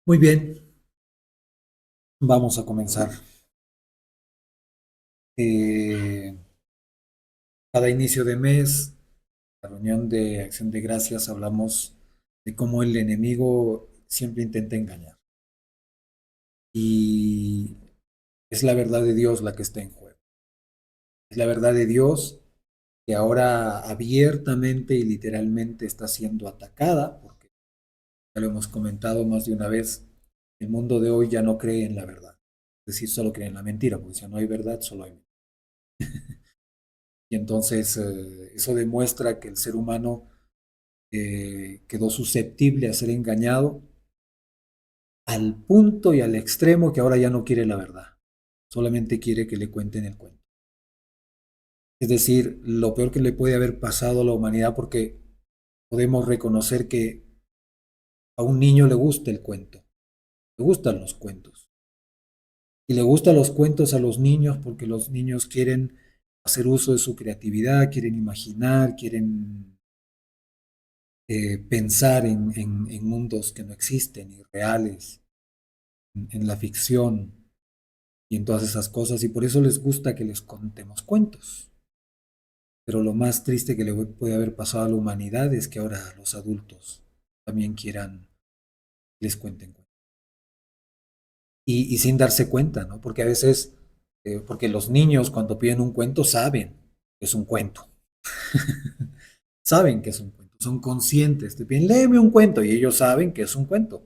Muy bien, vamos a comenzar. Eh, Cada inicio de mes, la reunión de Acción de Gracias, hablamos de cómo el enemigo siempre intenta engañar. Y es la verdad de Dios la que está en juego. Es la verdad de Dios que ahora abiertamente y literalmente está siendo atacada, porque ya lo hemos comentado más de una vez, el mundo de hoy ya no cree en la verdad. Es decir, solo cree en la mentira, porque si no hay verdad, solo hay mentira. Y entonces eso demuestra que el ser humano quedó susceptible a ser engañado al punto y al extremo que ahora ya no quiere la verdad, solamente quiere que le cuenten el cuento. Es decir, lo peor que le puede haber pasado a la humanidad porque podemos reconocer que a un niño le gusta el cuento, le gustan los cuentos. Y le gustan los cuentos a los niños porque los niños quieren hacer uso de su creatividad, quieren imaginar, quieren pensar en mundos que no existen, irreales, en la ficción y en todas esas cosas, y por eso les gusta que les contemos cuentos. Pero lo más triste que le puede haber pasado a la humanidad es que ahora los adultos también quieran que les cuenten cuentos. Y sin darse cuenta, ¿no? Porque a veces, porque los niños cuando piden un cuento saben que es un cuento. Saben que es un cuento, son conscientes, te piden, léeme un cuento, y ellos saben que es un cuento,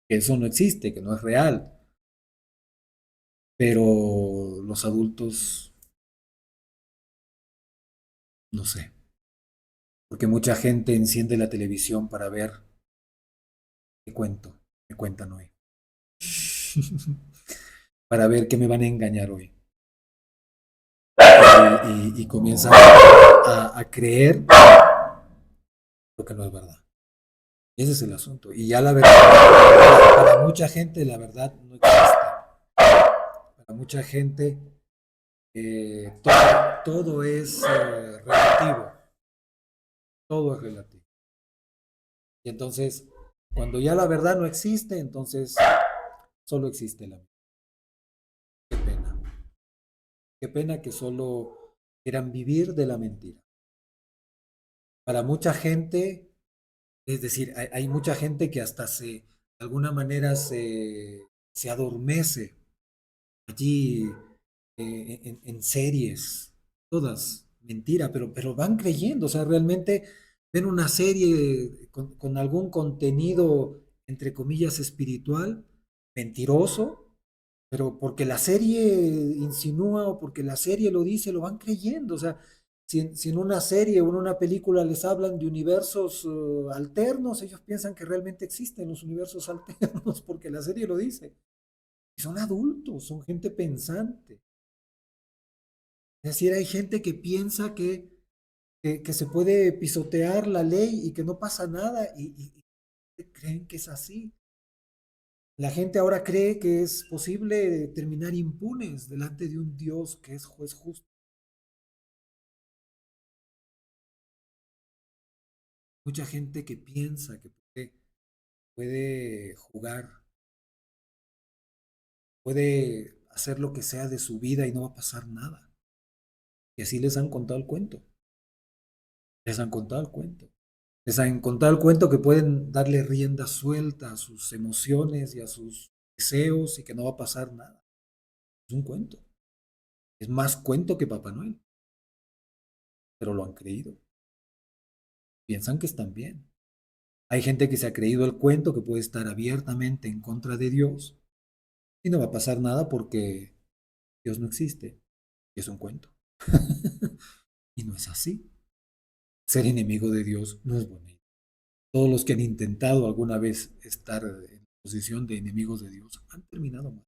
que eso no existe, que no es real. Pero los adultos, no sé, porque mucha gente enciende la televisión para ver qué cuento me cuentan hoy, para ver qué me van a engañar hoy. Y comienzan a creer lo que no es verdad. Ese es el asunto. Y ya la verdad, para mucha gente la verdad no existe. Para mucha gente todo es relativo. Todo es relativo. Y entonces, cuando ya la verdad no existe, entonces solo existe la mentira. Qué pena. Qué pena que solo quieran vivir de la mentira. Para mucha gente, es decir, hay mucha gente que hasta de alguna manera se adormece allí en series, todas mentira, pero van creyendo, o sea, realmente ven una serie con algún contenido, entre comillas, espiritual, mentiroso, pero porque la serie insinúa o porque la serie lo dice, lo van creyendo. O sea, si en una serie o en una película les hablan de universos alternos, ellos piensan que realmente existen los universos alternos porque la serie lo dice. Y son adultos, son gente pensante. Es decir, hay gente que piensa que se puede pisotear la ley y que no pasa nada y creen que es así. La gente ahora cree que es posible terminar impunes delante de un Dios que es juez justo. Mucha gente que piensa que puede jugar, puede hacer lo que sea de su vida y no va a pasar nada. Y así les han contado el cuento. Les han contado el cuento. Les han contado el cuento que pueden darle rienda suelta a sus emociones y a sus deseos y que no va a pasar nada. Es un cuento. Es más cuento que Papá Noel, pero lo han creído. Piensan que están bien. Hay gente que se ha creído el cuento que puede estar abiertamente en contra de Dios y no va a pasar nada porque Dios no existe. Es un cuento. Y no es así. Ser enemigo de Dios no es bonito. Todos los que han intentado alguna vez estar en posición de enemigos de Dios han terminado mal.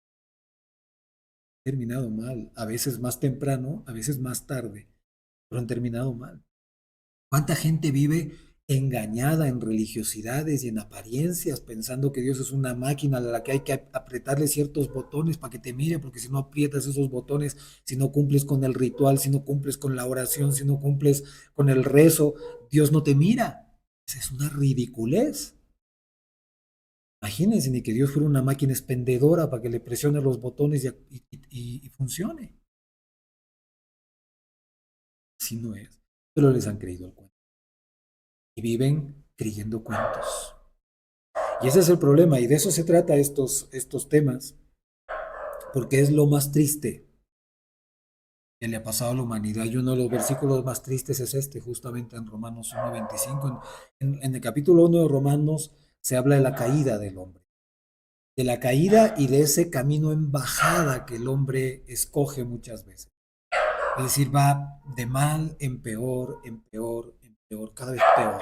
Terminado mal. A veces más temprano, a veces más tarde, pero han terminado mal. ¿Cuánta gente vive engañada en religiosidades y en apariencias, pensando que Dios es una máquina a la que hay que apretarle ciertos botones para que te mire, porque si no aprietas esos botones, si no cumples con el ritual, si no cumples con la oración, si no cumples con el rezo, Dios no te mira? Esa es una ridiculez. Imagínense ni que Dios fuera una máquina expendedora para que le presione los botones y funcione. Así no es. Pero les han creído el cuento. Y viven creyendo cuentos. Y ese es el problema. Y de eso se trata estos temas. Porque es lo más triste que le ha pasado a la humanidad. Y uno de los versículos más tristes es este, justamente en Romanos 1:25. En el capítulo 1 de Romanos se habla de la caída del hombre. De la caída y de ese camino en bajada que el hombre escoge muchas veces. Es decir, va de mal en peor, en peor, en peor, cada vez peor.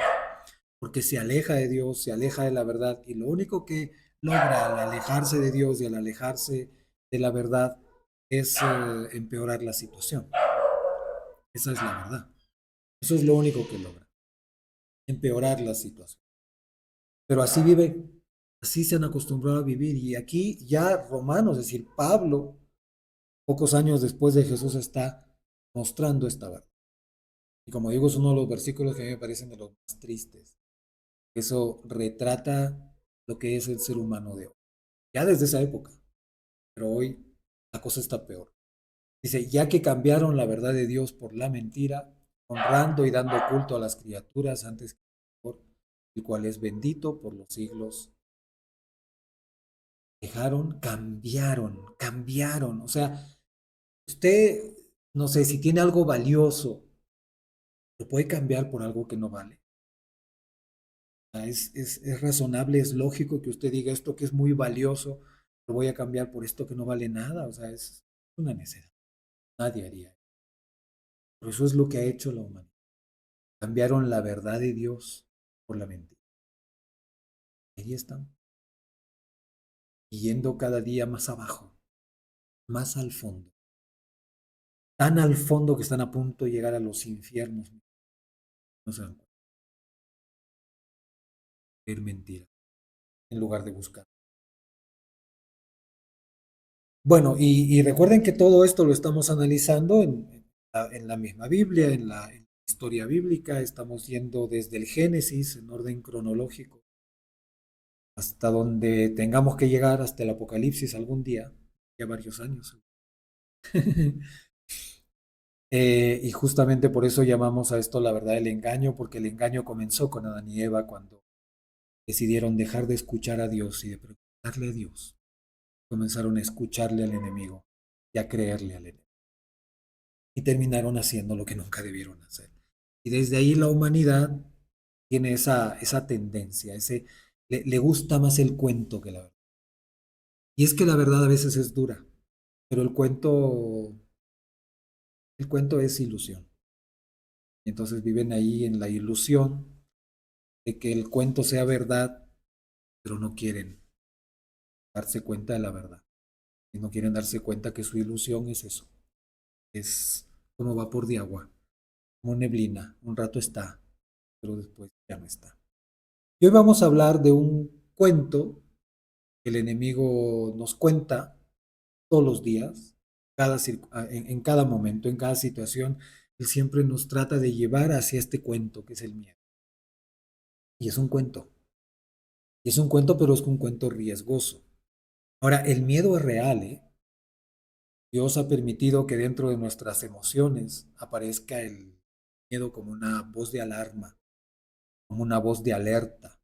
Porque se aleja de Dios, se aleja de la verdad y lo único que logra al alejarse de Dios y al alejarse de la verdad es empeorar la situación. Esa es la verdad. Eso es lo único que logra, empeorar la situación. Pero así vive, así se han acostumbrado a vivir. Y aquí ya Romanos, es decir, Pablo, pocos años después de Jesús, está mostrando esta verdad. Y como digo, es uno de los versículos que a mí me parecen de los más tristes. Eso retrata lo que es el ser humano de hoy. Ya desde esa época, pero hoy la cosa está peor. Dice, ya que cambiaron la verdad de Dios por la mentira, honrando y dando culto a las criaturas antes que por el cual es bendito por los siglos. Dejaron, cambiaron. O sea, usted, no sé, si tiene algo valioso, lo puede cambiar por algo que no vale. Es razonable, es lógico que usted diga esto que es muy valioso, lo voy a cambiar por esto que no vale nada. O sea, es una necedad. Nadie haría eso. Pero eso es lo que ha hecho la humanidad. Cambiaron la verdad de Dios por la mentira. Y ahí están, yendo cada día más abajo, más al fondo. Tan al fondo que están a punto de llegar a los infiernos. No se dan cuenta. Ver mentira en lugar de buscar. Bueno, y recuerden que todo esto lo estamos analizando en la misma Biblia, en la historia bíblica. Estamos yendo desde el Génesis en orden cronológico hasta donde tengamos que llegar, hasta el Apocalipsis algún día, ya varios años. Y justamente por eso llamamos a esto la verdad del engaño, porque el engaño comenzó con Adán y Eva cuando decidieron dejar de escuchar a Dios y de preguntarle a Dios. Comenzaron a escucharle al enemigo y a creerle al enemigo. Y terminaron haciendo lo que nunca debieron hacer. Y desde ahí la humanidad tiene esa tendencia, le gusta más el cuento que la verdad. Y es que la verdad a veces es dura, pero el cuento es ilusión. Y entonces viven ahí en la ilusión de que el cuento sea verdad, pero no quieren darse cuenta de la verdad. Y no quieren darse cuenta que su ilusión es eso. Es como vapor de agua, como neblina. Un rato está, pero después ya no está. Y hoy vamos a hablar de un cuento que el enemigo nos cuenta todos los días, en cada momento, en cada situación. Él siempre nos trata de llevar hacia este cuento que es el miedo. Y es un cuento. Y es un cuento, pero es un cuento riesgoso. Ahora, el miedo es real, ¿eh? Dios ha permitido que dentro de nuestras emociones aparezca el miedo como una voz de alarma, como una voz de alerta,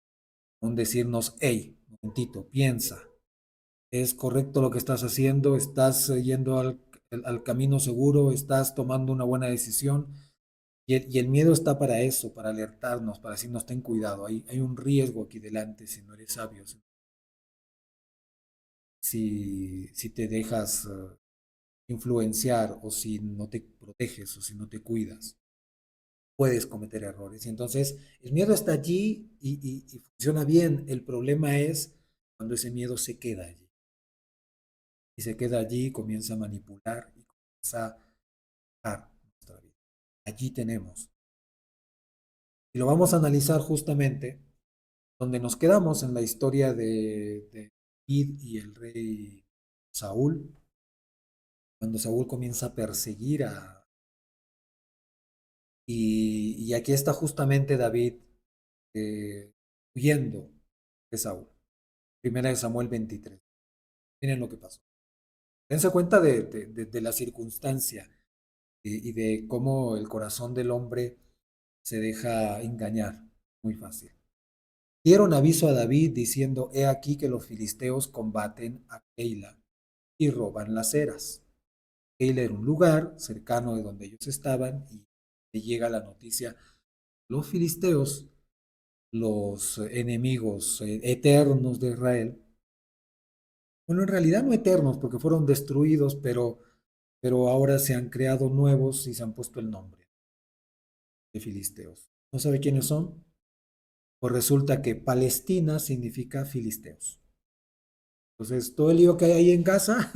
un decirnos, hey, un momentito, piensa, es correcto lo que estás haciendo, estás yendo al camino seguro, estás tomando una buena decisión. Y el miedo está para eso, para alertarnos, para decirnos, ten cuidado, hay un riesgo aquí delante si no eres sabio, si te dejas influenciar o si no te proteges o si no te cuidas, puedes cometer errores. Y entonces el miedo está allí y funciona bien. El problema es cuando ese miedo se queda allí. Y se queda allí, comienza a manipular y comienza a dar nuestra vida. Allí tenemos. Y lo vamos a analizar justamente donde nos quedamos en la historia de David y el rey Saúl, cuando Saúl comienza a perseguir y aquí está justamente David huyendo de Saúl. Primera de Samuel 23. Miren lo que pasó. Dense cuenta de la circunstancia y de cómo el corazón del hombre se deja engañar muy fácil. Dieron aviso a David diciendo, he aquí que los filisteos combaten a Keila y roban las eras. Keila era un lugar cercano de donde ellos estaban y le llega la noticia, los filisteos, los enemigos eternos de Israel, bueno, en realidad no eternos porque fueron destruidos, pero ahora se han creado nuevos y se han puesto el nombre de filisteos. ¿No sabe quiénes son? Pues resulta que Palestina significa filisteos. Entonces, todo el lío que hay ahí en casa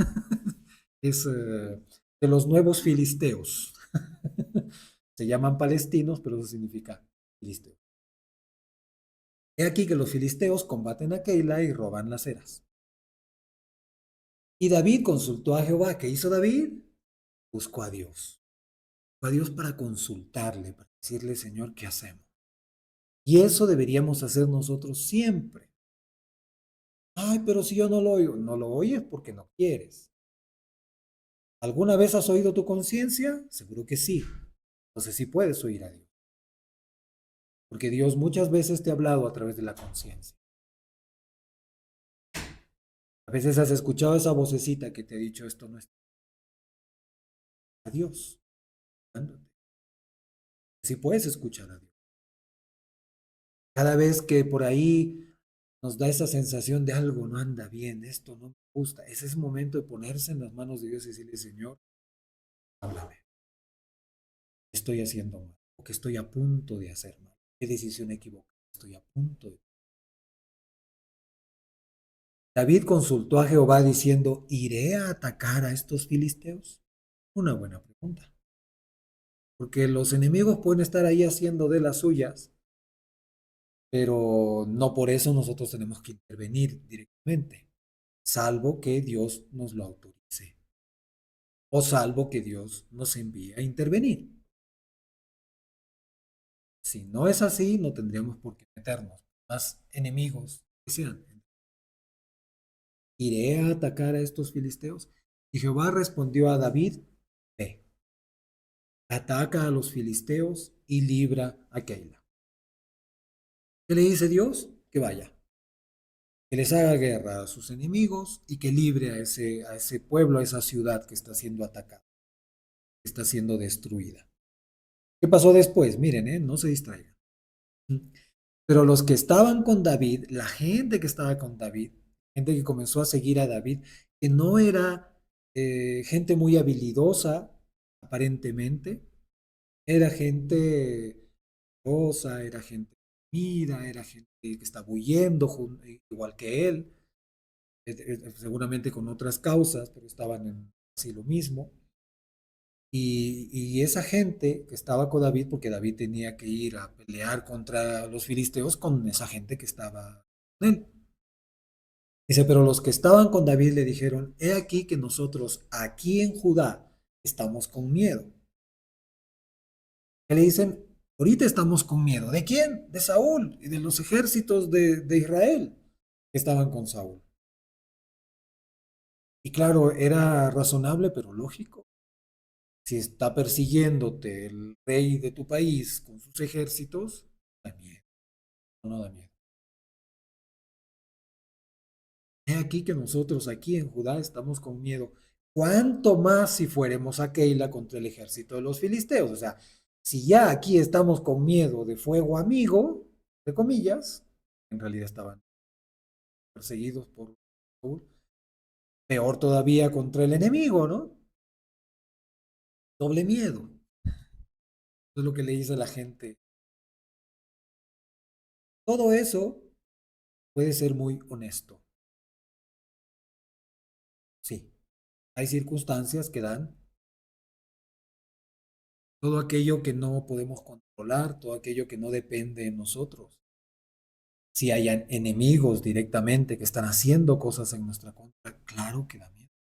es de los nuevos filisteos. Se llaman palestinos, pero eso significa filisteos. He aquí que los filisteos combaten a Keila y roban las eras. Y David consultó a Jehová. ¿Qué hizo David? Buscó a Dios. Buscó a Dios para consultarle, para decirle, Señor, ¿qué hacemos? Y eso deberíamos hacer nosotros siempre. Ay, pero si yo no lo oigo, no lo oyes porque no quieres. ¿Alguna vez has oído tu conciencia? Seguro que sí. Entonces sí puedes oír a Dios. Porque Dios muchas veces te ha hablado a través de la conciencia. A veces has escuchado esa vocecita que te ha dicho esto no es a Dios. Sí puedes escuchar a Dios. Cada vez que por ahí nos da esa sensación de algo no anda bien, esto no me gusta, ese es el momento de ponerse en las manos de Dios y decirle, Señor, háblame. ¿Qué estoy haciendo mal? ¿O qué estoy a punto de hacer mal? ¿Qué decisión equivocada estoy a punto de... David consultó a Jehová diciendo, ¿iré a atacar a estos filisteos? Una buena pregunta. Porque los enemigos pueden estar ahí haciendo de las suyas, pero no por eso nosotros tenemos que intervenir directamente, salvo que Dios nos lo autorice, o salvo que Dios nos envíe a intervenir. Si no es así, no tendríamos por qué meternos, más enemigos que sean. ¿Iré a atacar a estos filisteos? Y Jehová respondió a David, ve, ataca a los filisteos y libra a Keila. ¿Qué le dice Dios? Que vaya, que les haga guerra a sus enemigos y que libre a ese pueblo, a esa ciudad que está siendo atacada, que está siendo destruida. ¿Qué pasó después? Miren, no se distraigan. Pero los que estaban con David, la gente que estaba con David, gente que comenzó a seguir a David, que no era gente muy habilidosa, aparentemente, era gente rosa, era gente mira, era gente que estaba huyendo, igual que él, seguramente con otras causas, pero estaban en así lo mismo. Y esa gente que estaba con David, porque David tenía que ir a pelear contra los filisteos con esa gente que estaba con él. Dice, pero los que estaban con David le dijeron, he aquí que nosotros aquí en Judá estamos con miedo. ¿Qué le dicen? Ahorita estamos con miedo. ¿De quién? De Saúl y de los ejércitos de Israel que estaban con Saúl. Y claro, era razonable, pero lógico. Si está persiguiéndote el rey de tu país con sus ejércitos, da miedo, no da miedo. He aquí que nosotros aquí en Judá estamos con miedo. ¿Cuánto más si fuéramos a Keila contra el ejército de los filisteos? O sea, si ya aquí estamos con miedo de fuego amigo, de comillas, en realidad estaban perseguidos por Saúl, peor todavía contra el enemigo, ¿no? Doble miedo. Eso es lo que le dice a la gente. Todo eso puede ser muy honesto. Sí, hay circunstancias que dan todo aquello que no podemos controlar, todo aquello que no depende de nosotros. Si hay enemigos directamente que están haciendo cosas en nuestra contra, claro que da miedo.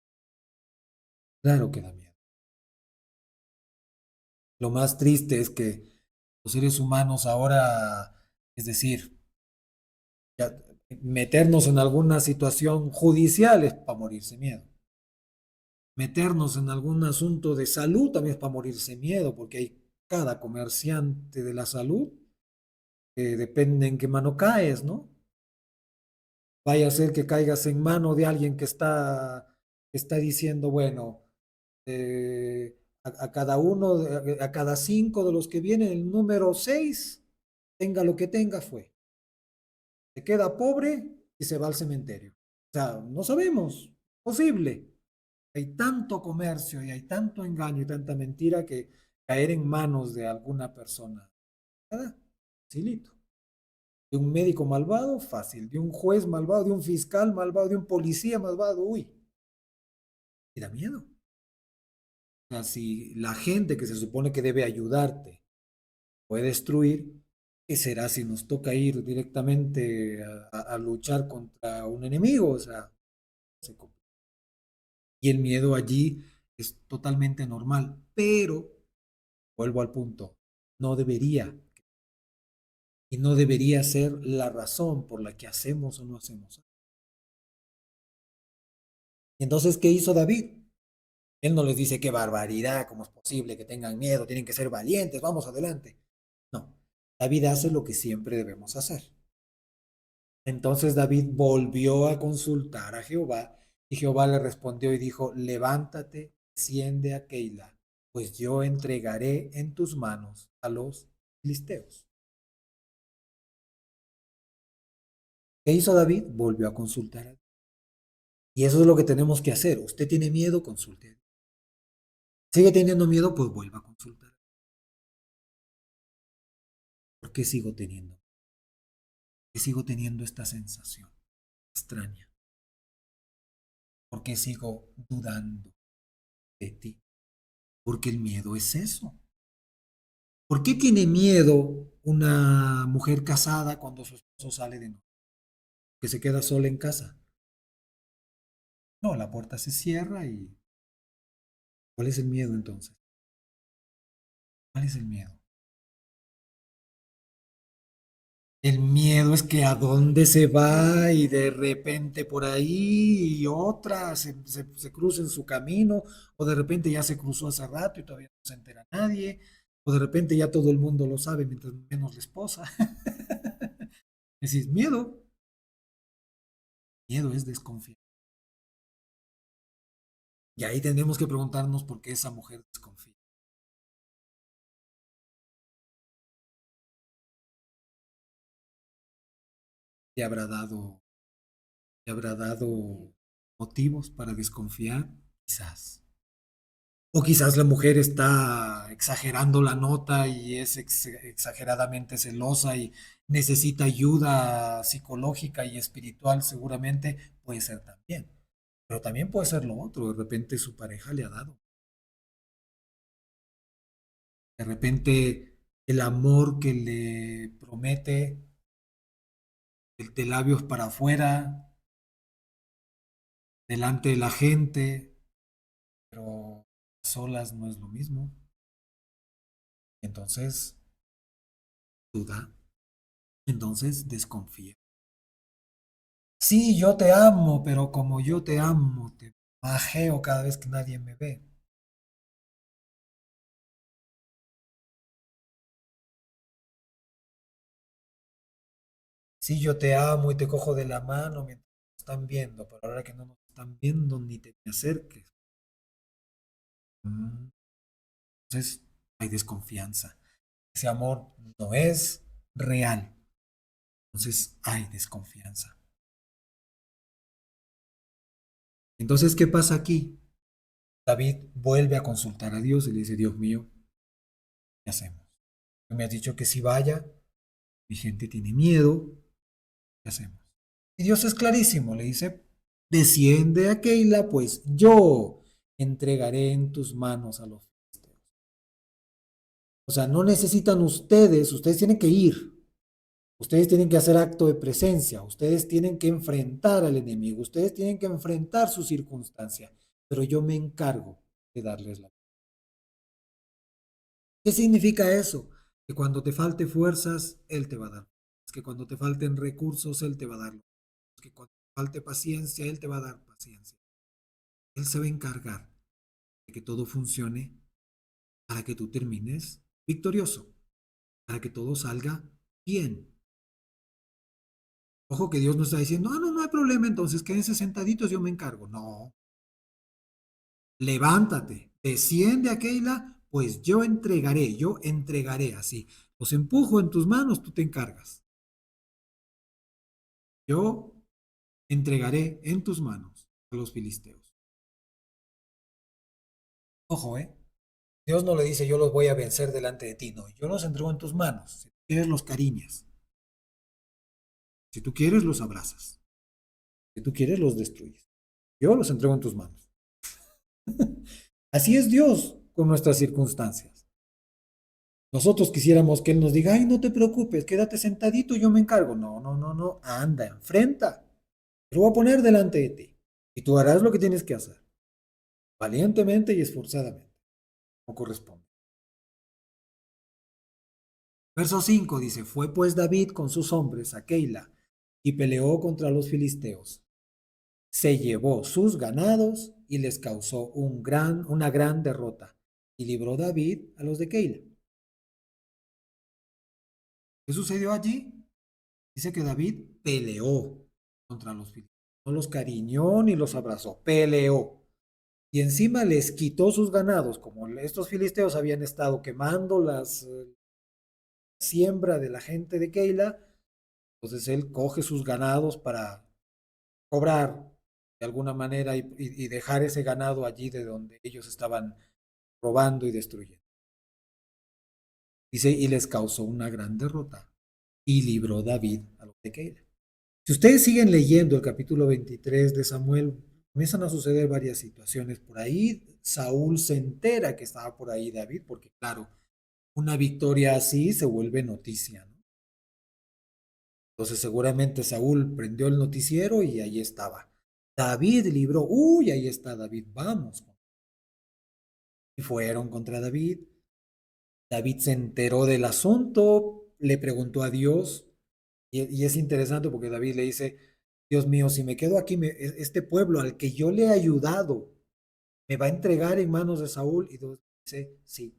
Claro que da miedo. Lo más triste es que los seres humanos ahora, es decir, ya, Meternos en alguna situación judicial es para morirse miedo. Meternos en algún asunto de salud también es para morirse miedo, porque hay cada comerciante de la salud que depende en qué mano caes, ¿no? Vaya a ser que caigas en mano de alguien que está diciendo, bueno, a cada uno, a cada cinco de los que vienen, el número seis, tenga lo que tenga, fue. Se queda pobre y se va al cementerio. O sea, no sabemos, posible. Hay tanto comercio y hay tanto engaño y tanta mentira que caer en manos de alguna persona, nada, facilito. De un médico malvado, fácil. De un juez malvado, de un fiscal malvado, de un policía malvado, uy, y da miedo. O sea, si la gente que se supone que debe ayudarte puede destruir, ¿qué será si nos toca ir directamente a luchar contra un enemigo? O sea, y el miedo allí es totalmente normal, pero vuelvo al punto, no debería y no debería ser la razón por la que hacemos o no hacemos. Entonces, ¿qué hizo David? Él no les dice qué barbaridad, cómo es posible que tengan miedo, tienen que ser valientes, vamos adelante. No, David hace lo que siempre debemos hacer. Entonces David volvió a consultar a Jehová y Jehová le respondió y dijo, levántate, desciende a Keila, pues yo entregaré en tus manos a los filisteos. ¿Qué hizo David? Volvió a consultar a Dios. Y eso es lo que tenemos que hacer. Usted tiene miedo, consulte. Sigue teniendo miedo, pues vuelva a consultar. ¿Por qué sigo teniendo? ¿Por qué sigo teniendo esta sensación extraña? ¿Por qué sigo dudando de ti? Porque el miedo es eso. ¿Por qué tiene miedo una mujer casada cuando su esposo sale de noche? Que se queda sola en casa. No, la puerta se cierra y ¿cuál es el miedo entonces? ¿Cuál es el miedo? El miedo es que a dónde se va y de repente por ahí y otra se cruza en su camino, o de repente ya se cruzó hace rato y todavía no se entera nadie, o de repente ya todo el mundo lo sabe mientras menos la esposa. Decís, miedo, miedo es desconfiar. Y ahí tenemos que preguntarnos por qué esa mujer desconfía. ¿Le habrá dado, le habrá dado motivos para desconfiar? Quizás. O quizás la mujer está exagerando la nota y es exageradamente celosa y necesita ayuda psicológica y espiritual, seguramente puede ser también. Pero también puede ser lo otro, de repente su pareja le ha dado. De repente el amor que le promete de labios para afuera, delante de la gente, pero a solas no es lo mismo. Entonces duda, entonces desconfía. Sí, yo te amo, pero como yo te amo, te bajeo cada vez que nadie me ve. Sí, yo te amo y te cojo de la mano mientras nos están viendo, pero ahora que no nos están viendo, ni te me acerques. Mm, Entonces hay desconfianza. Ese amor no es real. Entonces hay desconfianza. Entonces, ¿qué pasa aquí? David vuelve a consultar a Dios y le dice, Dios mío, ¿qué hacemos? Tú me has dicho que si vaya, mi gente tiene miedo, ¿qué hacemos? Y Dios es clarísimo, le dice, desciende a Keila, pues yo entregaré en tus manos a los filisteos. O sea, no necesitan ustedes tienen que ir, ustedes tienen que hacer acto de presencia, ustedes tienen que enfrentar al enemigo, ustedes tienen que enfrentar su circunstancia, pero yo me encargo de darles la. ¿Qué significa eso? Que cuando te falte fuerzas, Él te va a dar. Es que cuando te falten recursos, Él te va a dar. que cuando falte paciencia, Él te va a dar paciencia. Él se va a encargar de que todo funcione para que tú termines victorioso, para que todo salga bien. Ojo que Dios no está diciendo, no, no, no hay problema, entonces quédense sentaditos, yo me encargo. No, levántate, desciende a Keila, pues yo entregaré así. Los empujo en tus manos, tú te encargas. Yo entregaré en tus manos a los filisteos. Ojo, ¿eh? Dios no le dice, yo los voy a vencer delante de ti. No, yo los entrego en tus manos. Si tú quieres, los cariñas. Si tú quieres, los abrazas. Si tú quieres, los destruyes. Yo los entrego en tus manos. Así es Dios con nuestras circunstancias. Nosotros quisiéramos que Él nos diga, ay, no te preocupes, quédate sentadito, yo me encargo. No, no, no, no, anda, enfrenta. Te lo voy a poner delante de ti. Y tú harás lo que tienes que hacer, valientemente y esforzadamente, como corresponde. Verso 5 dice, fue pues David con sus hombres a Keila y peleó contra los filisteos. Se llevó sus ganados y les causó una gran derrota. Y libró David a los de Keila. ¿Qué sucedió allí? Dice que David peleó contra los filisteos. No los cariñó ni los abrazó, peleó. Y encima les quitó sus ganados, como estos filisteos habían estado quemando las siembra de la gente de Keila, entonces él coge sus ganados para cobrar de alguna manera y dejar ese ganado allí de donde ellos estaban robando y destruyendo. Dice, y les causó una gran derrota y libró David a los de Keila. Si ustedes siguen leyendo el capítulo 23 de Samuel, comienzan a suceder varias situaciones por ahí. Saúl se entera que estaba por ahí David, porque claro, una victoria así se vuelve noticia, ¿no? Entonces seguramente Saúl prendió el noticiero y ahí estaba. David libró, uy, ahí está David, vamos. Y fueron contra David. David se enteró del asunto, le preguntó a Dios, y es interesante porque David le dice, Dios mío, si me quedo aquí, este pueblo al que yo le he ayudado, me va a entregar en manos de Saúl. Y Dios dice, sí.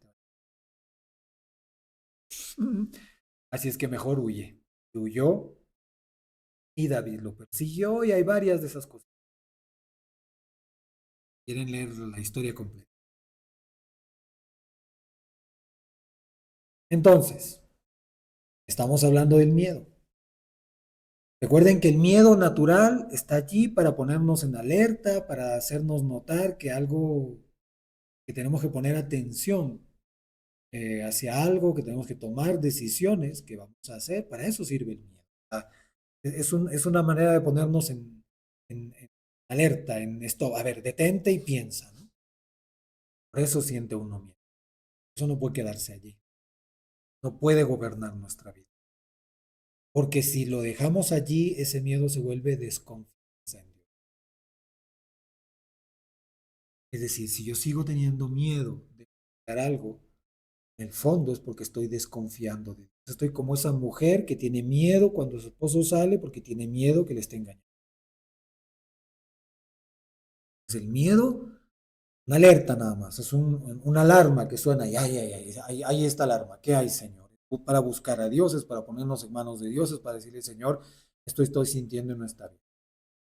Así es que mejor huye. Y huyó y David lo persiguió y hay varias de esas cosas. Quieren leer la historia completa. Entonces, estamos hablando del miedo. Recuerden que el miedo natural está allí para ponernos en alerta, para hacernos notar que algo, que tenemos que poner atención hacia algo, que tenemos que tomar decisiones que vamos a hacer. Para eso sirve el miedo. Ah, es una manera de ponernos en alerta, en esto. A ver, detente y piensa, ¿no? Por eso siente uno miedo. Eso no puede quedarse allí. No puede gobernar nuestra vida. Porque si lo dejamos allí, ese miedo se vuelve desconfianza en Dios. Es decir, si yo sigo teniendo miedo de hacer algo, en el fondo es porque estoy desconfiando de Dios. Estoy como esa mujer que tiene miedo cuando su esposo sale porque tiene miedo que le esté engañando. Es el miedo, una alerta nada más, es una alarma que suena y ahí está la alarma. ¿Qué hay, Señor? Para buscar a Dios, es para ponernos en manos de Dios, es para decirle, Señor, esto estoy sintiendo y no está bien.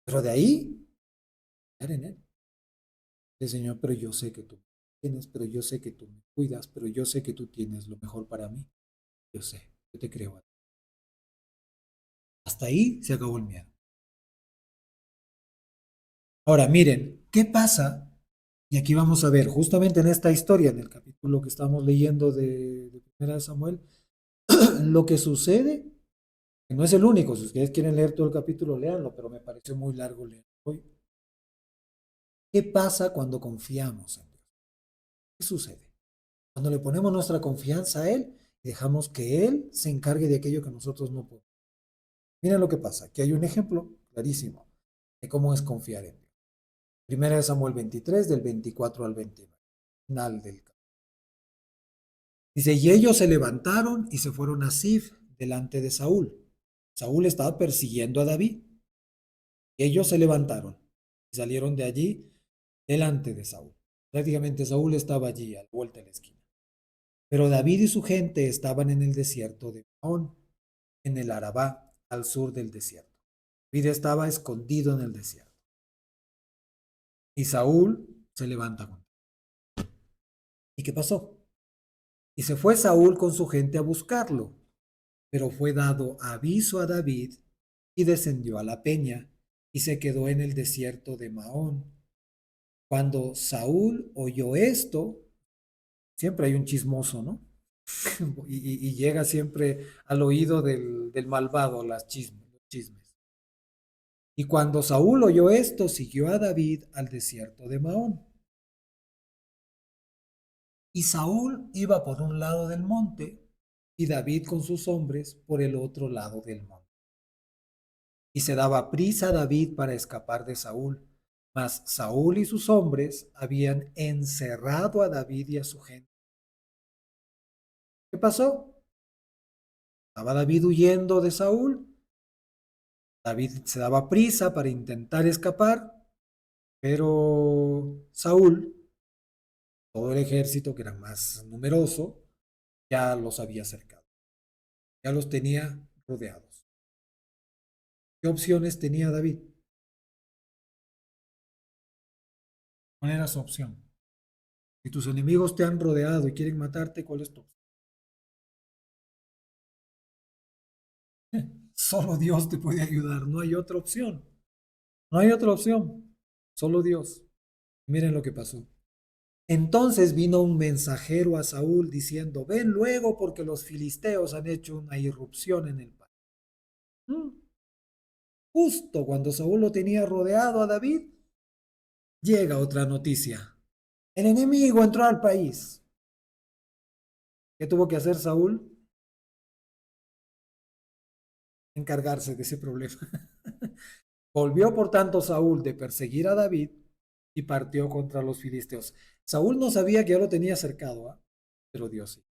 Pero de ahí, estar en Él. Señor, pero yo sé que tú tienes, pero yo sé que tú me cuidas, pero yo sé que tú tienes lo mejor para mí. Yo sé, yo te creo a ti. Hasta ahí se acabó el miedo. Ahora, miren, ¿qué pasa? Y aquí vamos a ver, justamente en esta historia, en el capítulo que estamos leyendo de Primera de Samuel, lo que sucede, que no es el único, si ustedes quieren leer todo el capítulo, léanlo, pero me pareció muy largo leer hoy. ¿Qué pasa cuando confiamos en Dios? ¿Qué sucede? Cuando le ponemos nuestra confianza a Él y dejamos que Él se encargue de aquello que nosotros no podemos. Miren lo que pasa. Aquí hay un ejemplo clarísimo de cómo es confiar en Dios. Primera de Samuel 23, del 24 al 29. Final del capítulo. Dice, y ellos se levantaron y se fueron a Sif delante de Saúl. Saúl estaba persiguiendo a David. Y ellos se levantaron y salieron de allí delante de Saúl. Prácticamente Saúl estaba allí, a la vuelta de la esquina. Pero David y su gente estaban en el desierto de Maón, en el Arabá, al sur del desierto. David estaba escondido en el desierto. Y Saúl se levanta contra él. ¿Y qué pasó? Y se fue Saúl con su gente a buscarlo, pero fue dado aviso a David y descendió a la peña y se quedó en el desierto de Maón. Cuando Saúl oyó esto, siempre hay un chismoso, ¿no? Y llega siempre al oído del malvado los chismes. Y cuando Saúl oyó esto, siguió a David al desierto de Maón. Y Saúl iba por un lado del monte y David con sus hombres por el otro lado del monte. Y se daba prisa David para escapar de Saúl, mas Saúl y sus hombres habían encerrado a David y a su gente. ¿Qué pasó? Estaba David huyendo de Saúl. David se daba prisa para intentar escapar, pero Saúl, todo el ejército que era más numeroso, ya los había cercado, ya los tenía rodeados. ¿Qué opciones tenía David? ¿Cuál era su opción? Si tus enemigos te han rodeado y quieren matarte, ¿cuál es tu opción? Solo Dios te puede ayudar, no hay otra opción. No hay otra opción, solo Dios. Miren lo que pasó. Entonces vino un mensajero a Saúl diciendo, ven luego porque los filisteos han hecho una irrupción en el país. Justo cuando Saúl lo tenía rodeado a David, llega otra noticia. El enemigo entró al país. ¿Qué tuvo que hacer Saúl? Encargarse de ese problema. Volvió por tanto Saúl de perseguir a David y partió contra los filisteos. Saúl no sabía que ya lo tenía cercado, ¿eh? Pero Dios sí.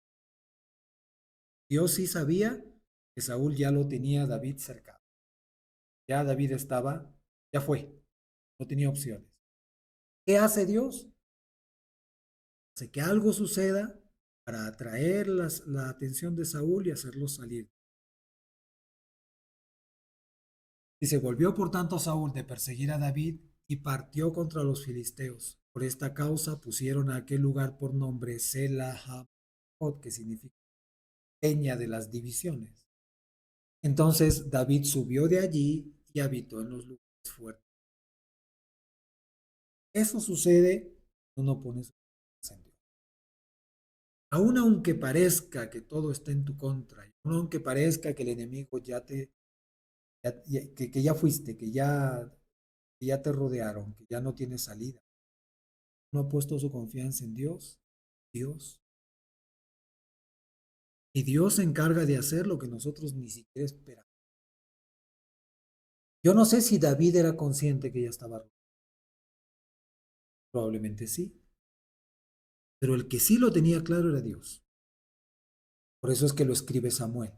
Dios sí sabía que Saúl ya lo tenía a David cercado. Ya David estaba, ya fue, no tenía opciones. ¿Qué hace Dios? Hace que algo suceda para atraer la atención de Saúl y hacerlo salir. Y se volvió por tanto Saúl de perseguir a David y partió contra los filisteos. Por esta causa pusieron a aquel lugar por nombre Selahamot, que significa peña de las divisiones. Entonces David subió de allí y habitó en los lugares fuertes. Eso sucede cuando uno pone su confianza en Dios. Aunque parezca que todo está en tu contra, aunque parezca que el enemigo que ya fuiste, que ya te rodearon, que ya no tienes salida. No ha puesto su confianza en Dios, Dios. Y Dios se encarga de hacer lo que nosotros ni siquiera esperamos. Yo no sé si David era consciente que ya estaba rodeado. Probablemente sí. Pero el que sí lo tenía claro era Dios. Por eso es que lo escribe Samuel.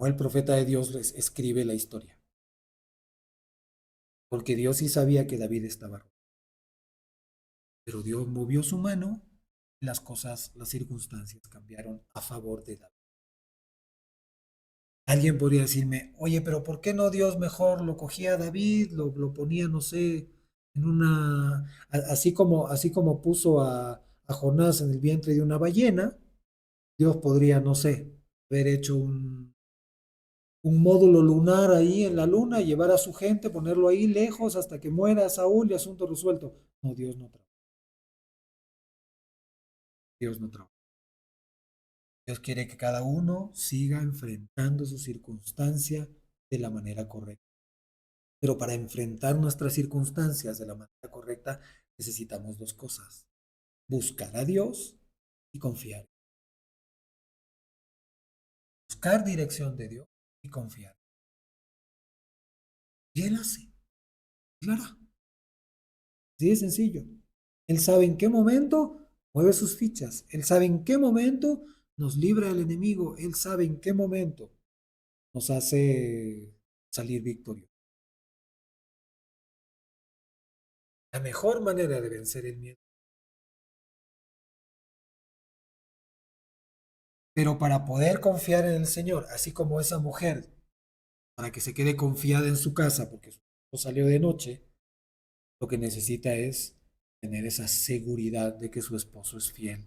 O el profeta de Dios les escribe la historia. Porque Dios sí sabía que David estaba rodeado. Pero Dios movió su mano y las cosas, las circunstancias cambiaron a favor de David. Alguien podría decirme, oye, pero ¿por qué no Dios mejor lo cogía a David, lo ponía, no sé, en así como puso a Jonás en el vientre de una ballena, Dios podría, no sé, haber hecho un módulo lunar ahí en la luna, llevar a su gente, ponerlo ahí lejos hasta que muera Saúl y asunto resuelto? No, Dios no trabaja. Dios no trabaja. Dios quiere que cada uno siga enfrentando su circunstancia de la manera correcta. Pero para enfrentar nuestras circunstancias de la manera correcta necesitamos dos cosas. Buscar a Dios y confiar. Buscar dirección de Dios y confiar. Y Él hace. Claro. Así de sencillo. Él sabe en qué momento mueve sus fichas. Él sabe en qué momento nos libra del enemigo. Él sabe en qué momento nos hace salir victoriosos. La mejor manera de vencer el miedo. Pero para poder confiar en el Señor, así como esa mujer, para que se quede confiada en su casa porque su esposo salió de noche, lo que necesita es tener esa seguridad de que su esposo es fiel,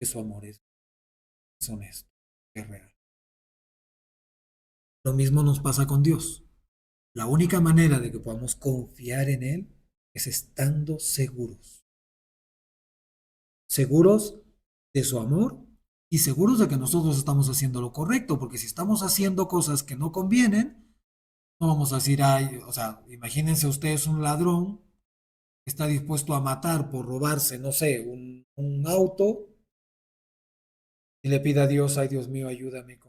que su amor es honesto, es real. Lo mismo nos pasa con Dios. La única manera de que podamos confiar en Él es estando seguros. Seguros de su amor y seguros de que nosotros estamos haciendo lo correcto, porque si estamos haciendo cosas que no convienen, no vamos a decir, ay, o sea, imagínense ustedes un ladrón que está dispuesto a matar por robarse, no sé, un auto y le pide a Dios, ay Dios mío, ayúdame.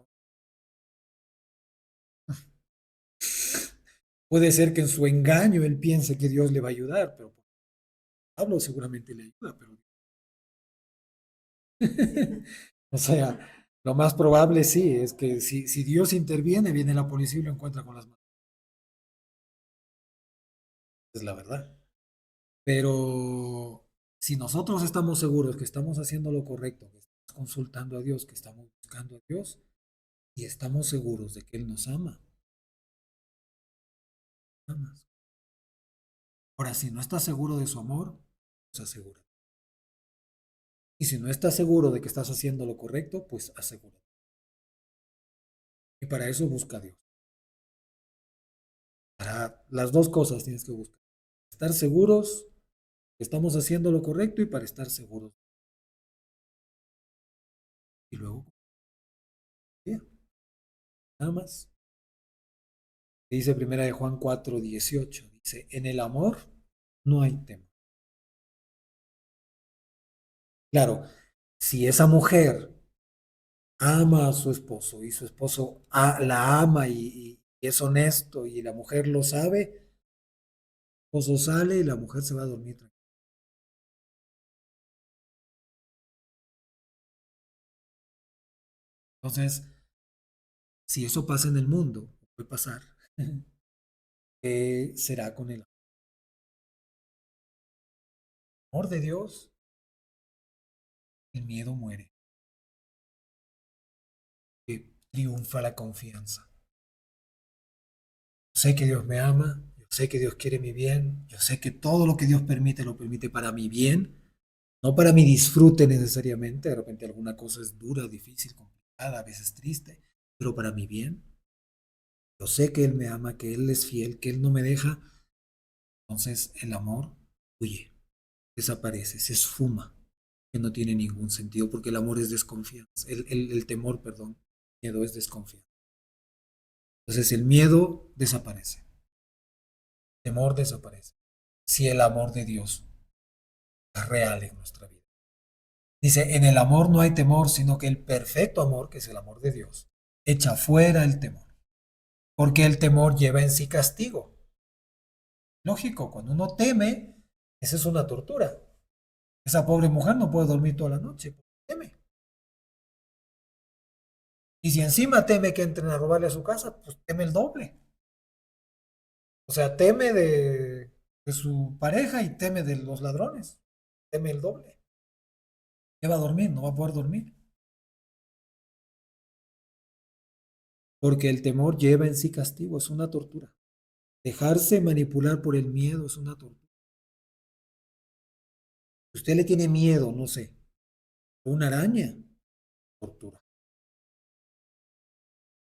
Puede ser que en su engaño él piense que Dios le va a ayudar, pero Pablo seguramente le ayuda, pero o sea, lo más probable sí, es que si Dios interviene, viene la policía y lo encuentra con las manos. Es la verdad. Pero si nosotros estamos seguros que estamos haciendo lo correcto, que estamos consultando a Dios, que estamos buscando a Dios y estamos seguros de que Él nos ama, amas. Ahora, si no estás seguro de su amor, pues asegura. Y si no estás seguro de que estás haciendo lo correcto, pues asegura. Y para eso busca a Dios. Para las dos cosas tienes que buscar. Estar seguros que estamos haciendo lo correcto y para estar seguros. Y luego, ya, nada más. Dice primera de Juan 4:18. Dice, en el amor no hay temor. Claro, si esa mujer ama a su esposo y su esposo la ama y es honesto y la mujer lo sabe, el esposo sale y la mujer se va a dormir tranquila. Entonces, si eso pasa en el mundo, puede pasar, ¿qué será con el amor de Dios? El miedo muere, que triunfa la confianza. Yo sé que Dios me ama, yo sé que Dios quiere mi bien, yo sé que todo lo que Dios permite lo permite para mi bien, no para mi disfrute necesariamente, de repente alguna cosa es dura, difícil, complicada, a veces triste, pero para mi bien. Yo sé que Él me ama, que Él es fiel, que Él no me deja, entonces el amor huye, desaparece, se esfuma, que no tiene ningún sentido, porque el amor es desconfianza, el temor, perdón, miedo es desconfianza. Entonces el miedo desaparece, el temor desaparece, si el amor de Dios es real en nuestra vida. Dice, en el amor no hay temor, sino que el perfecto amor, que es el amor de Dios, echa fuera el temor, porque el temor lleva en sí castigo. Lógico, cuando uno teme, esa es una tortura. Esa pobre mujer no puede dormir toda la noche, porque teme. Y si encima teme que entren a robarle a su casa, pues teme el doble. O sea, teme de su pareja y teme de los ladrones. Teme el doble. ¿Qué va a dormir? No va a poder dormir. Porque el temor lleva en sí castigo, es una tortura. Dejarse manipular por el miedo es una tortura. Si usted le tiene miedo, no sé, a una araña, tortura.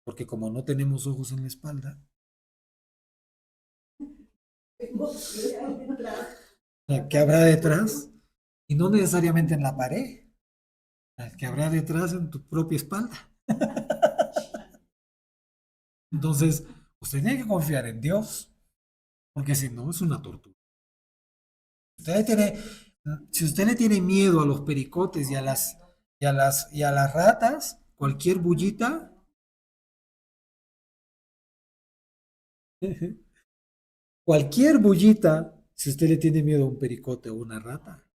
Porque como no tenemos ojos en la espalda, ¿qué habrá detrás? Y no necesariamente en la pared, ¿qué habrá detrás en tu propia espalda? Entonces, usted tiene que confiar en Dios, porque si no es una tortura. Usted tiene, si usted le tiene miedo a los pericotes y a las ratas, cualquier bullita, cualquier bullita, si usted le tiene miedo a un pericote o una rata,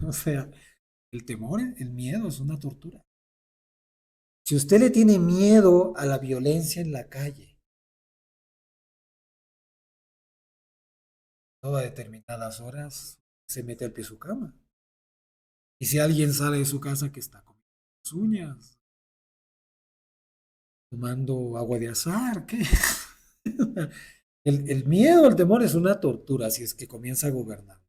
o sea, el temor, el miedo es una tortura. Si usted le tiene miedo a la violencia en la calle, todas determinadas horas se mete al pie de su cama. Y si alguien sale de su casa que está comiendo las uñas, tomando agua de azar, ¿qué? El miedo, el temor es una tortura si es que comienza a gobernar.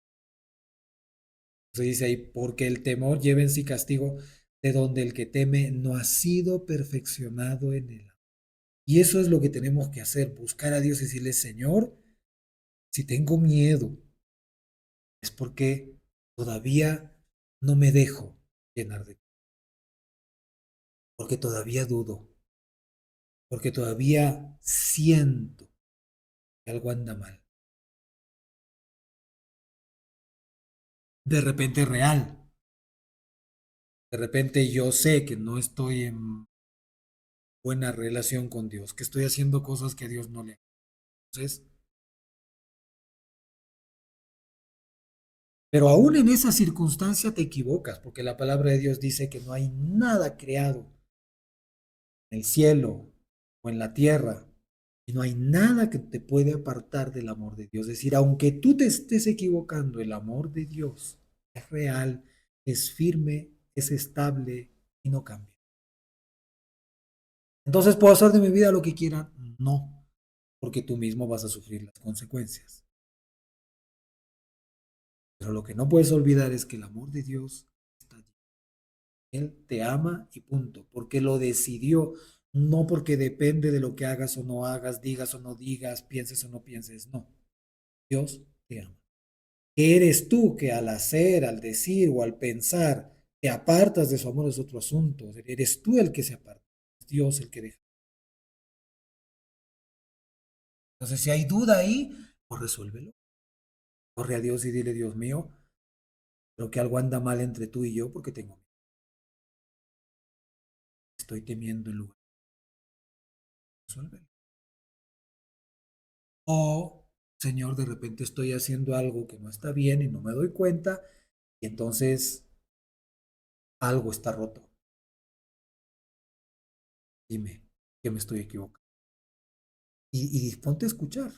Se dice ahí, porque el temor lleva en sí castigo, de donde el que teme no ha sido perfeccionado en él. Y eso es lo que tenemos que hacer, buscar a Dios y decirle, Señor, si tengo miedo, es porque todavía no me dejo llenar de ti, porque todavía dudo, porque todavía siento que algo anda mal. De repente es real, de repente yo sé que no estoy en buena relación con Dios, que estoy haciendo cosas que a Dios no le. Entonces, pero aún en esa circunstancia te equivocas, porque la palabra de Dios dice que no hay nada creado en el cielo o en la tierra, y no hay nada que te puede apartar del amor de Dios. Es decir, aunque tú te estés equivocando, el amor de Dios es real, es firme, es estable y no cambia. Entonces, ¿puedo hacer de mi vida lo que quiera? No, porque tú mismo vas a sufrir las consecuencias. Pero lo que no puedes olvidar es que el amor de Dios está allí. Él te ama y punto, porque lo decidió, no porque depende de lo que hagas o no hagas, digas o no digas, pienses o no pienses, no. Dios te ama. Eres tú que al hacer, al decir o al pensar te apartas de su amor es otro asunto. Eres tú el que se aparta. Es Dios el que deja. Entonces, si hay duda ahí, pues resuélvelo. Corre a Dios y dile, Dios mío, creo que algo anda mal entre tú y yo porque tengo miedo. Estoy temiendo el lugar. Resuélvelo. O, Señor, de repente estoy haciendo algo que no está bien y no me doy cuenta y entonces algo está roto. Dime que me estoy equivocando. Y disponte a escuchar.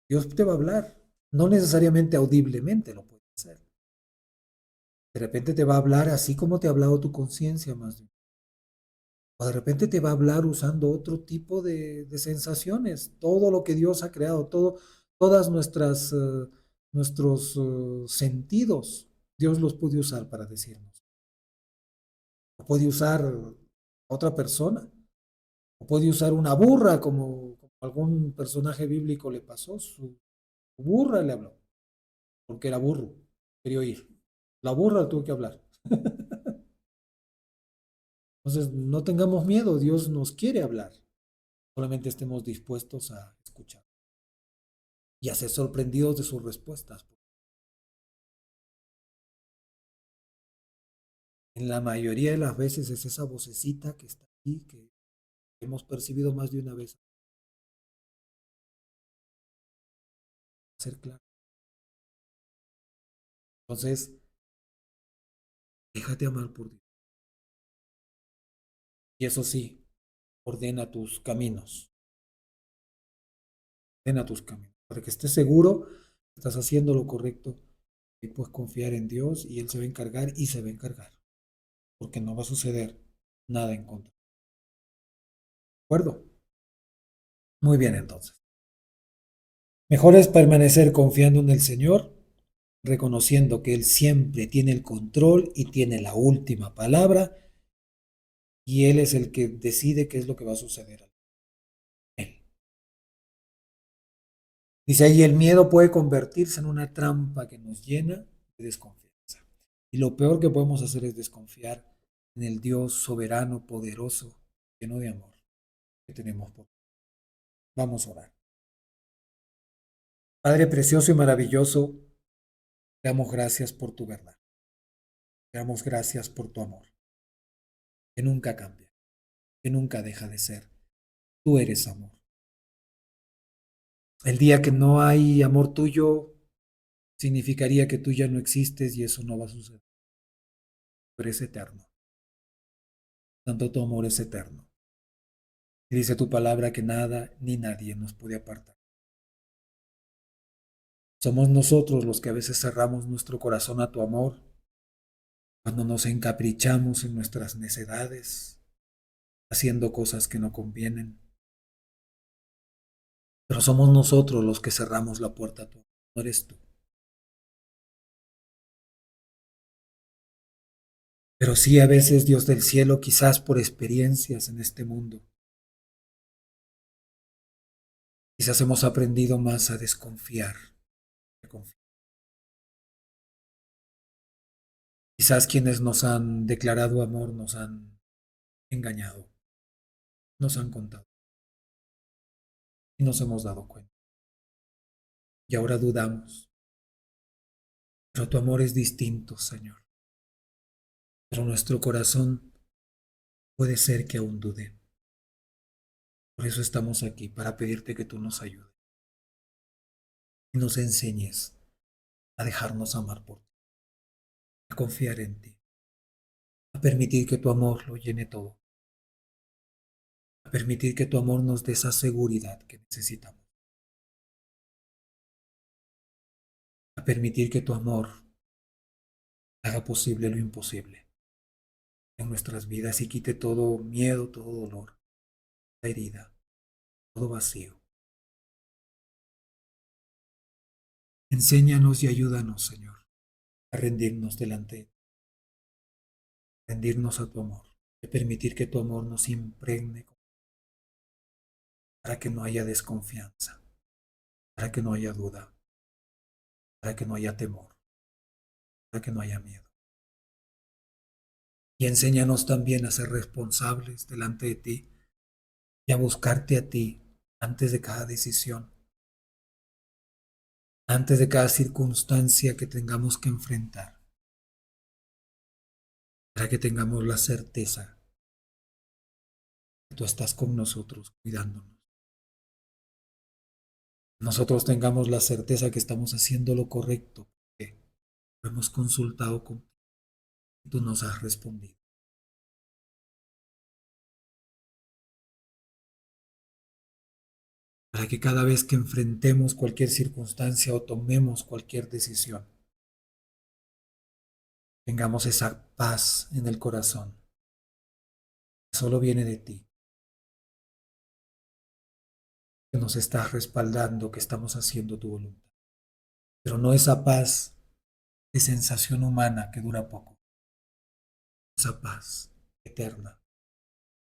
Dios te va a hablar. No necesariamente audiblemente lo puede hacer. De repente te va a hablar así como te ha hablado tu conciencia más bien. O de repente te va a hablar usando otro tipo de sensaciones. Todo lo que Dios ha creado, todas nuestros sentidos, Dios los puede usar para decirnos. O puede usar a otra persona. O puede usar una burra como algún personaje bíblico le pasó. Su burra le habló, porque era burro, quería oír. La burra tuvo que hablar. Entonces, no tengamos miedo, Dios nos quiere hablar. Solamente estemos dispuestos a escuchar y a ser sorprendidos de sus respuestas. En la mayoría de las veces es esa vocecita que está aquí, que hemos percibido más de una vez. Ser claro. Entonces, déjate amar por Dios. Y eso sí, ordena tus caminos. Ordena tus caminos. Para que estés seguro que estás haciendo lo correcto y puedes confiar en Dios y Él se va a encargar y se va a encargar. Porque no va a suceder nada en contra. ¿De acuerdo? Muy bien, entonces. Mejor es permanecer confiando en el Señor, reconociendo que Él siempre tiene el control y tiene la última palabra, y Él es el que decide qué es lo que va a suceder. Él. Dice ahí, el miedo puede convertirse en una trampa que nos llena de desconfianza. Y lo peor que podemos hacer es desconfiar en el Dios soberano, poderoso, lleno de amor que tenemos por. Vamos a orar. Padre precioso y maravilloso, te damos gracias por tu verdad. Te damos gracias por tu amor, que nunca cambia, que nunca deja de ser. Tú eres amor. El día que no hay amor tuyo, significaría que tú ya no existes y eso no va a suceder. Pero es eterno. Tanto tu amor es eterno. Y dice tu palabra que nada ni nadie nos puede apartar. Somos nosotros los que a veces cerramos nuestro corazón a tu amor, cuando nos encaprichamos en nuestras necedades, haciendo cosas que no convienen. Pero somos nosotros los que cerramos la puerta a tu amor, no eres tú. Pero sí, a veces, Dios del cielo, quizás por experiencias en este mundo, quizás hemos aprendido más a desconfiar que a confiar. Quizás quienes nos han declarado amor nos han engañado, nos han contado y nos hemos dado cuenta. Y ahora dudamos. Pero tu amor es distinto, Señor. Pero nuestro corazón puede ser que aún dude. Por eso estamos aquí, para pedirte que tú nos ayudes y nos enseñes a dejarnos amar por ti, a confiar en ti, a permitir que tu amor lo llene todo, a permitir que tu amor nos dé esa seguridad que necesitamos, a permitir que tu amor haga posible lo imposible en nuestras vidas y quite todo miedo, todo dolor, la herida, todo vacío. Enséñanos y ayúdanos, Señor, a rendirnos delante de ti, rendirnos a tu amor, y permitir que tu amor nos impregne para que no haya desconfianza, para que no haya duda, para que no haya temor, para que no haya miedo. Y enséñanos también a ser responsables delante de ti y a buscarte a ti antes de cada decisión, antes de cada circunstancia que tengamos que enfrentar, para que tengamos la certeza que tú estás con nosotros cuidándonos. Nosotros tengamos la certeza que estamos haciendo lo correcto, que lo hemos consultado contigo y tú nos has respondido. Para que cada vez que enfrentemos cualquier circunstancia o tomemos cualquier decisión, tengamos esa paz en el corazón, que solo viene de ti, que nos estás respaldando, que estamos haciendo tu voluntad. Pero no esa paz de sensación humana que dura poco, esa paz eterna,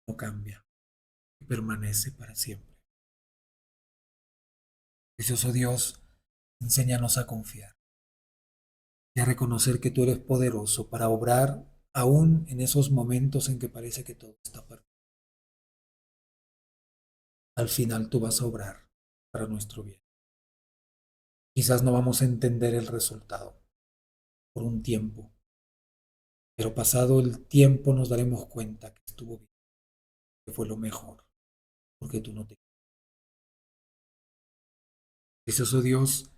no cambia, que permanece para siempre. Precioso Dios, enséñanos a confiar y a reconocer que tú eres poderoso para obrar aún en esos momentos en que parece que todo está perdido. Al final tú vas a obrar para nuestro bien. Quizás no vamos a entender el resultado por un tiempo, pero pasado el tiempo nos daremos cuenta que estuvo bien, que fue lo mejor, porque tú no te... Precioso Dios,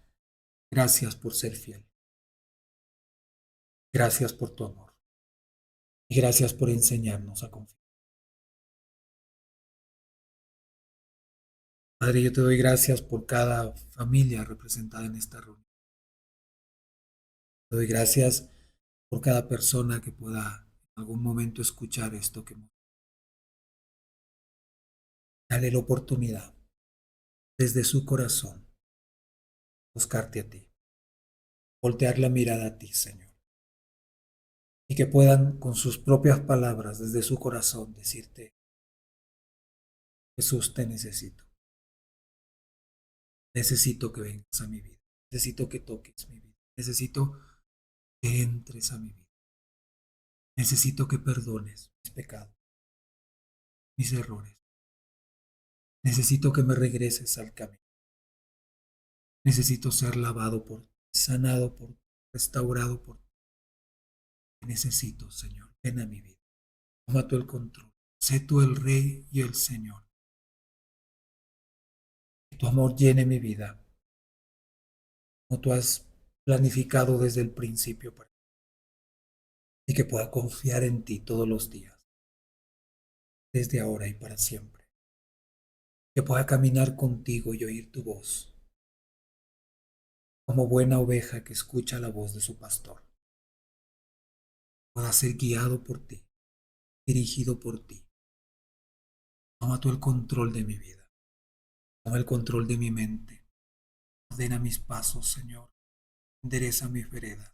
gracias por ser fiel. Gracias por tu amor. Y gracias por enseñarnos a confiar. Padre, yo te doy gracias por cada familia representada en esta reunión. Te doy gracias por cada persona que pueda en algún momento escuchar esto que hemos. Dale la oportunidad desde su corazón buscarte a ti, voltear la mirada a ti, Señor, y que puedan con sus propias palabras desde su corazón decirte, Jesús, te necesito. Necesito que vengas a mi vida. Necesito que toques mi vida. Necesito que entres a mi vida. Necesito que perdones mis pecados, mis errores. Necesito que me regreses al camino. Necesito ser lavado por ti, sanado por ti, restaurado por ti. Necesito, Señor, ven a mi vida. Toma tú el control. Sé tú el Rey y el Señor. Que tu amor llene mi vida, como tú has planificado desde el principio para mí, y que pueda confiar en ti todos los días, desde ahora y para siempre. Que pueda caminar contigo y oír tu voz como buena oveja que escucha la voz de su pastor, pueda ser guiado por ti, dirigido por ti. Toma tú el control de mi vida, toma el control de mi mente, ordena mis pasos, Señor, endereza mis veredas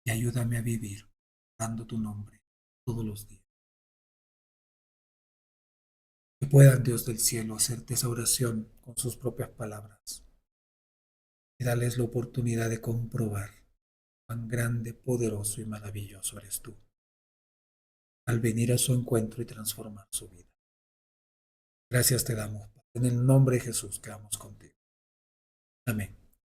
y ayúdame a vivir dando tu nombre todos los días. Que puedan, Dios del cielo, hacerte esa oración con sus propias palabras y darles la oportunidad de comprobar cuán grande, poderoso y maravilloso eres tú, al venir a su encuentro y transformar su vida. Gracias te damos, Padre. En el nombre de Jesús quedamos contigo. Amén.